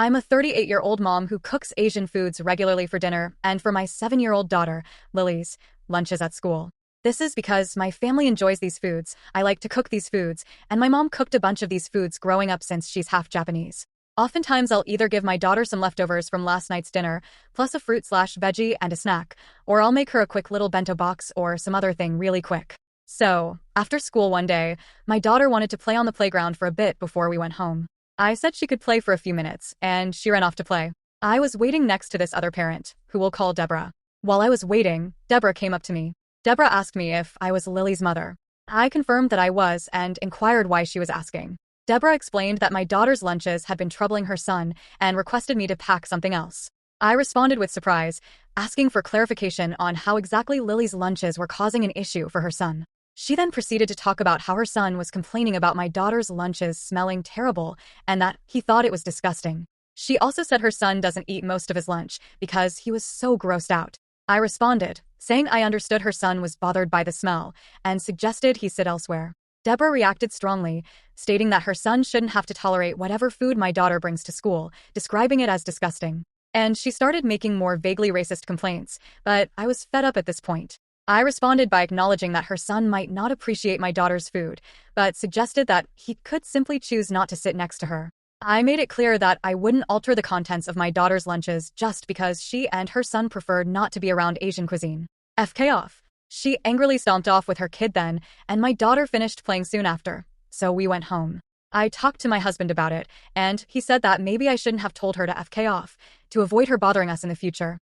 I'm a 38-year-old mom who cooks Asian foods regularly for dinner and for my 7-year-old daughter, Lily's, lunches at school. This is because my family enjoys these foods, I like to cook these foods, and my mom cooked a bunch of these foods growing up since she's half Japanese. Oftentimes I'll either give my daughter some leftovers from last night's dinner, plus a fruit/veggie and a snack, or I'll make her a quick little bento box or some other thing really quick. So, after school one day, my daughter wanted to play on the playground for a bit before we went home. I said she could play for a few minutes, and she ran off to play. I was waiting next to this other parent, who we'll call Deborah. While I was waiting, Deborah came up to me. Deborah asked me if I was Lily's mother. I confirmed that I was and inquired why she was asking. Deborah explained that my daughter's lunches had been troubling her son and requested me to pack something else. I responded with surprise, asking for clarification on how exactly Lily's lunches were causing an issue for her son. She then proceeded to talk about how her son was complaining about my daughter's lunches smelling terrible and that he thought it was disgusting. She also said her son doesn't eat most of his lunch because he was so grossed out. I responded, saying I understood her son was bothered by the smell and suggested he sit elsewhere. Deborah reacted strongly, stating that her son shouldn't have to tolerate whatever food my daughter brings to school, describing it as disgusting. And she started making more vaguely racist complaints, but I was fed up at this point. I responded by acknowledging that her son might not appreciate my daughter's food, but suggested that he could simply choose not to sit next to her. I made it clear that I wouldn't alter the contents of my daughter's lunches just because she and her son preferred not to be around Asian cuisine. FK off. She angrily stomped off with her kid then, and my daughter finished playing soon after, so we went home. I talked to my husband about it, and he said that maybe I shouldn't have told her to FK off, to avoid her bothering us in the future.